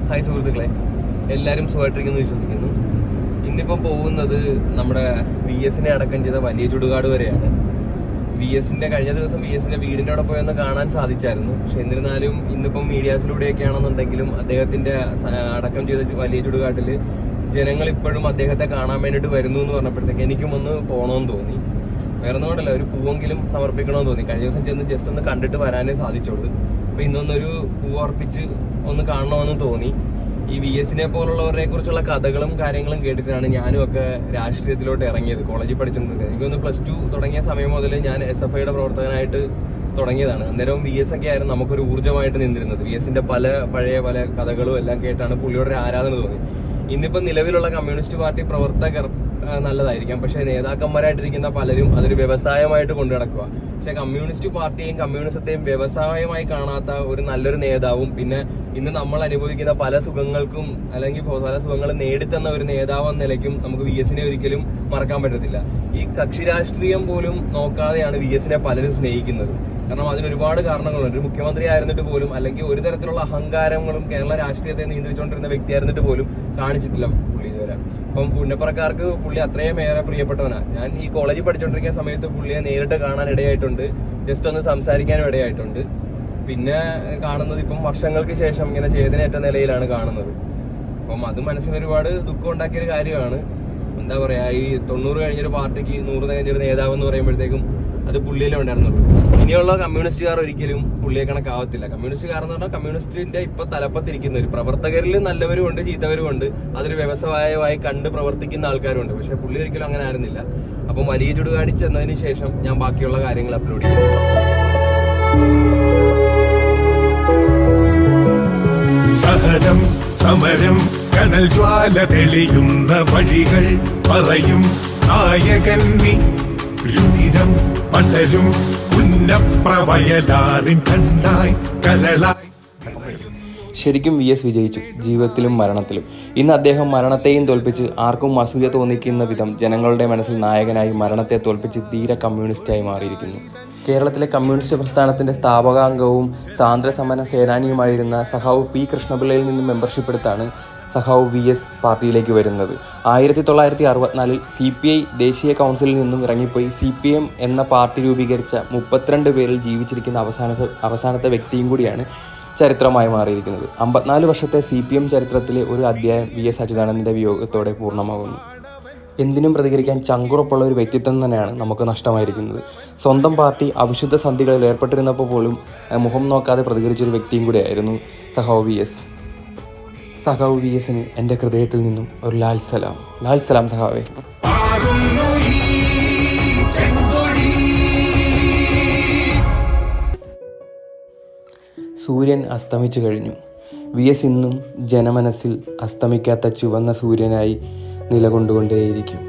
Hi സുഹൃത്തുക്കളെ, എല്ലാവരും സുഖമായിട്ടിരിക്കുന്നു വിശ്വസിക്കുന്നു. ഇന്നിപ്പം പോകുന്നത് നമ്മുടെ VS അടക്കം ചെയ്ത വലിയ ചുടുകാട് വരെയാണ്. കഴിഞ്ഞ ദിവസം VS വീടിൻ്റെ അവിടെ പോയൊന്ന് കാണാൻ സാധിച്ചായിരുന്നു. പക്ഷെ എന്നിരുന്നാലും ഇന്നിപ്പം മീഡിയാസിലൂടെയൊക്കെ ആണെന്നുണ്ടെങ്കിലും അദ്ദേഹത്തിന്റെ അടക്കം ചെയ്ത വലിയ ചുടുകാട്ടിൽ ജനങ്ങൾ ഇപ്പോഴും അദ്ദേഹത്തെ കാണാൻ വേണ്ടിയിട്ട് വരുന്നു എന്ന് പറഞ്ഞപ്പോഴത്തേക്ക് എനിക്കും ഒന്ന് പോകണമെന്ന് തോന്നി. വേറെ ഒന്നും കൊണ്ടല്ല, ഒരു പൂവെങ്കിലും സമർപ്പിക്കണമെന്ന് തോന്നി. കഴിഞ്ഞ ദിവസം ചെന്ന് ജസ്റ്റ് ഒന്ന് കണ്ടിട്ട് വരാനേ സാധിച്ചുള്ളൂ. അപ്പൊ ഇന്നൊന്നൊരു പൂവ് അർപ്പിച്ച് ഒന്ന് കാണണമെന്ന് തോന്നി. ഈ VS പോലുള്ളവരെ കുറിച്ചുള്ള കഥകളും കാര്യങ്ങളും കേട്ടിട്ടാണ് ഞാനും ഒക്കെ രാഷ്ട്രീയത്തിലോട്ട് ഇറങ്ങിയത്. കോളേജിൽ പഠിച്ചിട്ടുണ്ടെങ്കിൽ എനിക്കൊന്ന് +2 തുടങ്ങിയ സമയം മുതൽ ഞാൻ SFIയുടെ പ്രവർത്തകനായിട്ട് തുടങ്ങിയതാണ്. അന്നേരം VS ഒക്കെ ആയിരുന്നു നമുക്കൊരു ഊർജ്ജമായിട്ട് നിന്നിരുന്നത്. VS പഴയ പല കഥകളും എല്ലാം കേട്ടാണ് പുള്ളിയോട് ഒരു ആരാധന തോന്നി. ഇന്നിപ്പോ നിലവിലുള്ള കമ്മ്യൂണിസ്റ്റ് പാർട്ടി പ്രവർത്തകർ നല്ലതായിരിക്കാം, പക്ഷെ നേതാക്കന്മാരായിട്ടിരിക്കുന്ന പലരും അതൊരു വ്യവസായമായിട്ട് കൊണ്ടു നടക്കുക. പക്ഷെ കമ്മ്യൂണിസ്റ്റ് പാർട്ടിയെയും കമ്മ്യൂണിസത്തെയും വ്യവസായമായി കാണാത്ത ഒരു നല്ലൊരു നേതാവും, പിന്നെ ഇന്ന് നമ്മൾ അനുഭവിക്കുന്ന പല സുഖങ്ങൾക്കും അല്ലെങ്കിൽ പല സുഖങ്ങളും നേടിത്തന്ന ഒരു നേതാവ് എന്ന നിലയ്ക്കും നമുക്ക് VS ഒരിക്കലും മറക്കാൻ പറ്റത്തില്ല. ഈ കക്ഷി രാഷ്ട്രീയം പോലും നോക്കാതെയാണ് VS പലരും സ്നേഹിക്കുന്നത്. കാരണം അതിന് ഒരുപാട് കാരണങ്ങളുണ്ട്. ഒരു മുഖ്യമന്ത്രി ആയിരുന്നിട്ട് പോലും, അല്ലെങ്കിൽ ഒരു തരത്തിലുള്ള അഹങ്കാരങ്ങളും കേരള രാഷ്ട്രീയത്തെ നിയന്ത്രിച്ചുകൊണ്ടിരുന്ന വ്യക്തിയായിരുന്നിട്ട് പോലും കാണിച്ചിട്ടില്ല പുള്ളി ഇതുവരെ. അപ്പം പുന്നപ്പറക്കാർക്ക് പുള്ളി അത്രയും ഏറെ പ്രിയപ്പെട്ടവനാണ്. ഞാൻ ഈ കോളേജിൽ പഠിച്ചുകൊണ്ടിരിക്കുന്ന സമയത്ത് പുള്ളിയെ നേരിട്ട് കാണാൻ ഇടയായിട്ടുണ്ട്, ജസ്റ്റ് ഒന്ന് സംസാരിക്കാനും ഇടയായിട്ടുണ്ട്. പിന്നെ കാണുന്നത് ഇപ്പം വർഷങ്ങൾക്ക് ശേഷം ഇങ്ങനെ ചേതനേറ്റ നിലയിലാണ് കാണുന്നത്. അപ്പം അത് മനസ്സിന് ഒരുപാട് ദുഃഖം ഉണ്ടാക്കിയൊരു കാര്യമാണ്. എന്താ പറയാ, ഈ 90 കഴിഞ്ഞൊരു പാർട്ടിക്ക് 100 കഴിഞ്ഞൊരു നേതാവ് എന്ന് പറയുമ്പോഴത്തേക്കും അത് പുള്ളിയിലേ ഉണ്ടായിരുന്നുള്ളൂ. ഇനിയുള്ള കമ്മ്യൂണിസ്റ്റുകാർ ഒരിക്കലും പുള്ളിയെ കണക്കാവത്തില്ല. കമ്മ്യൂണിസ്റ്റുകാർ എന്ന് പറഞ്ഞാൽ കമ്മ്യൂണിസ്റ്റിന്റെ ഇപ്പൊ തലപ്പത്തിരിക്കുന്നവർ, പ്രവർത്തകരിൽ നല്ലവരും ഉണ്ട് ചീത്തവരും ഉണ്ട്, അതൊരു വ്യവസായമായി കണ്ട് പ്രവർത്തിക്കുന്ന ആൾക്കാരുണ്ട്. പക്ഷെ പുള്ളി ഒരിക്കലും അങ്ങനെ ആയിരുന്നില്ല. അപ്പം വലിയ ചുടുകാടി ചെന്നതിന് ശേഷം ഞാൻ ബാക്കിയുള്ള കാര്യങ്ങൾ അപ്ലോഡ് ചെയ്യും. സഹനം സമരം കനൽ ജ്വാല തെളിയുന്ന വഴികൾ പറയും നായകൻ നീ. രുതിരം പടരും പുന്നപ്രവയലാറിൻ കണ്ടായി കരളായി. ശരിക്കും VS വിജയിച്ചു, ജീവിതത്തിലും മരണത്തിലും. ഇന്ന് അദ്ദേഹം മരണത്തെയും തോൽപ്പിച്ച് ആർക്കും അസൂയ തോന്നിക്കുന്ന വിധം ജനങ്ങളുടെ മനസ്സിൽ നായകനായി മരണത്തെ തോൽപ്പിച്ച് ധീര കമ്മ്യൂണിസ്റ്റായി മാറിയിരിക്കുന്നു. കേരളത്തിലെ കമ്മ്യൂണിസ്റ്റ് പ്രസ്ഥാനത്തിന്റെ സ്ഥാപകാംഗവും സ്വാതന്ത്ര്യ സമര സേനാനിയുമായിരുന്ന സഖാവ് P കൃഷ്ണപിള്ളയിൽ നിന്നും മെമ്പർഷിപ്പ് എടുത്താണ് സഖാവ് VS പാർട്ടിയിലേക്ക് വരുന്നത്. 1964 CPI ദേശീയ കൗൺസിലിൽ നിന്നും ഇറങ്ങിപ്പോയി CPM എന്ന പാർട്ടി രൂപീകരിച്ച 32 പേരിൽ ജീവിച്ചിരിക്കുന്ന അവസാനത്തെ വ്യക്തിയും കൂടിയാണ് ചരിത്രമായി മാറിയിരിക്കുന്നത്. 54 വർഷത്തെ CPM ചരിത്രത്തിലെ ഒരു അധ്യായം VS അച്യുതാനന്ദന്റെ വിയോഗത്തോടെ പൂർണ്ണമാകുന്നു. എന്തിനും പ്രതികരിക്കാൻ ചങ്കുറപ്പുള്ള ഒരു വ്യക്തിത്വം തന്നെയാണ് നമുക്ക് നഷ്ടമായിരിക്കുന്നത്. സ്വന്തം പാർട്ടി അവിശുദ്ധ സന്ധികളിൽ ഏർപ്പെട്ടിരുന്നപ്പോൾ പോലും മുഖം നോക്കാതെ പ്രതികരിച്ചൊരു വ്യക്തിയും കൂടെയായിരുന്നു സഖാവ് VS. സഖാവ് VSന് എൻ്റെ ഹൃദയത്തിൽ നിന്നും ഒരു ലാൽ സലാം. ലാൽ സലാം സഖാവേ. സൂര്യൻ അസ്തമിച്ചു കഴിഞ്ഞു. VS ഇന്നും ജനമനസ്സിൽ അസ്തമിക്കാത്ത ചുവന്ന സൂര്യനായി നിലകൊണ്ടുകൊണ്ടേയിരിക്കും.